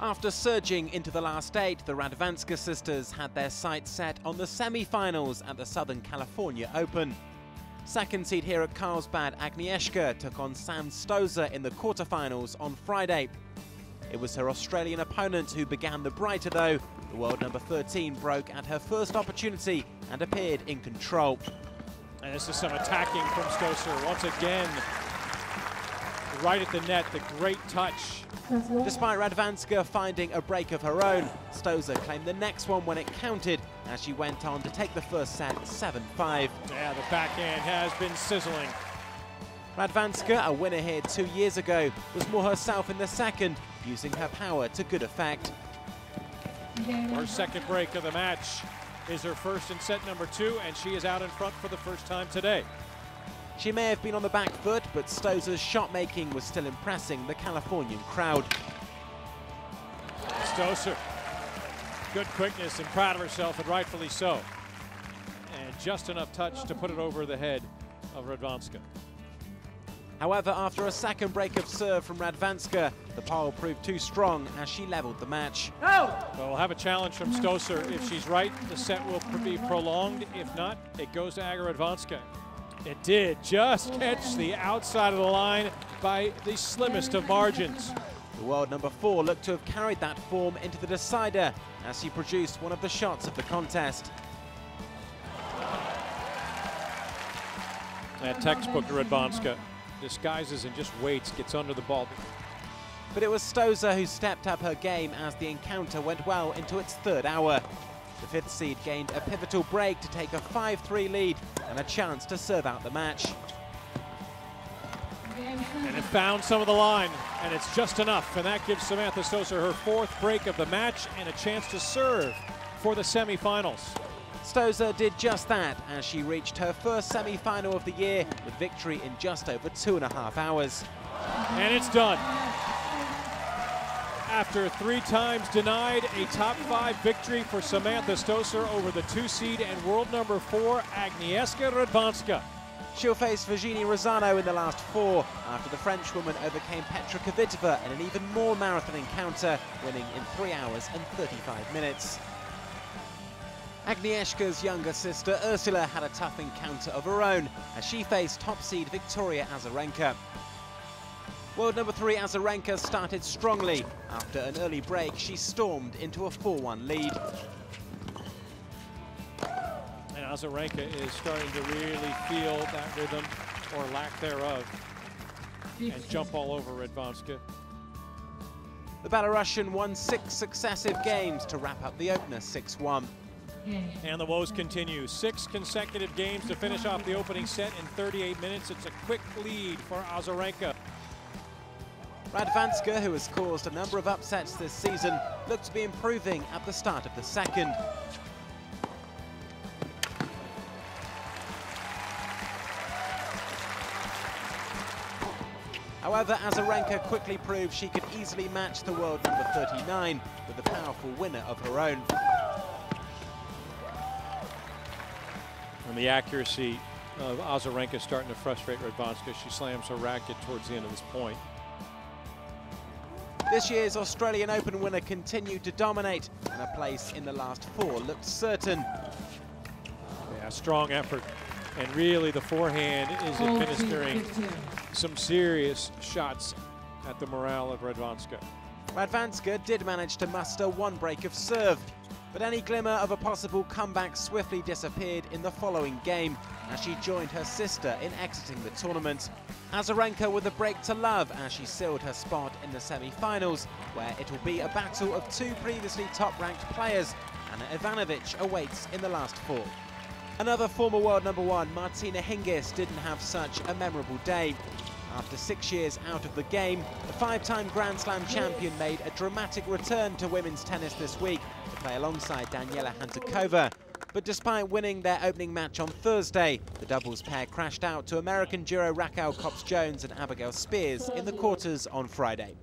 After surging into the last 8, the Radwanska sisters had their sights set on the semi-finals at the Southern California Open. Second seed here at Carlsbad, Agnieszka took on Sam Stosur in the quarterfinals on Friday. It was her Australian opponent who began the brighter though. The world number 13 broke at her first opportunity and appeared in control. And this is some attacking from Stosur once again. Right at the net, the great touch. Despite Radwanska finding a break of her own, Stosur claimed the next one when it counted as she went on to take the first set 7-5. Yeah, the backhand has been sizzling. Radwanska, a winner here 2 years ago, was more herself in the second, using her power to good effect. Her second break of the match is her first in set number 2, and she is out in front for the first time today. She may have been on the back foot, but Stosur's shot-making was still impressing the Californian crowd. Stosur, good quickness and proud of herself, and rightfully so. And just enough touch to put it over the head of Radwanska. However, after a second break of serve from Radwanska, the pole proved too strong as she leveled the match. So we'll have a challenge from Stosur. If she's right, the set will be prolonged. If not, it goes to Agnieszka Radwanska. It did just catch the outside of the line by the slimmest of margins. The world number 4 looked to have carried that form into the decider as she produced one of the shots of the contest. That textbook to Radwanska. Disguises and just waits, gets under the ball. But it was Stosur who stepped up her game as the encounter went well into its third hour. The 5th seed gained a pivotal break to take a 5-3 lead and a chance to serve out the match. And it found some of the line, and it's just enough, and that gives Samantha Stosur her 4th break of the match and a chance to serve for the semifinals. Stosur did just that as she reached her first semi-final of the year with victory in just over 2.5 hours. And it's done. After 3 times denied, a top 5 victory for Samantha Stosur over the 2 seed and world number 4, Agnieszka Radwanska. She'll face Virginie Rosano in the last 4 after the Frenchwoman overcame Petra Kvitova in an even more marathon encounter, winning in 3 hours and 35 minutes. Agnieszka's younger sister Urszula had a tough encounter of her own as she faced top seed Victoria Azarenka. World number 3 Azarenka started strongly. After an early break, she stormed into a 4-1 lead. And Azarenka is starting to really feel that rhythm, or lack thereof, and jump all over Radwanska. The Belarusian won 6 successive games to wrap up the opener 6-1. And the woes continue. 6 consecutive games to finish off the opening set in 38 minutes. It's a quick lead for Azarenka. Radwanska, who has caused a number of upsets this season, looked to be improving at the start of the second. However, Azarenka quickly proved she could easily match the world number 39 with a powerful winner of her own. And the accuracy of Azarenka starting to frustrate Radwanska. She slams her racket towards the end of this point. This year's Australian Open winner continued to dominate, and a place in the last 4 looked certain. Yeah, strong effort. And really the forehand is administering some serious shots at the morale of Radwanska. Radwanska did manage to muster 1 break of serve, but any glimmer of a possible comeback swiftly disappeared in the following game as she joined her sister in exiting the tournament. Azarenka with a break to love as she sealed her spot in the semi-finals, where it will be a battle of 2 previously top-ranked players. Anna Ivanovic awaits in the last 4. Another former world number 1, Martina Hingis, didn't have such a memorable day. After 6 years out of the game, the 5-time Grand Slam champion made a dramatic return to women's tennis this week to play alongside Daniela Hantuchova. But despite winning their opening match on Thursday, the doubles pair crashed out to American duo Raquel Cops-Jones and Abigail Spears in the quarters on Friday.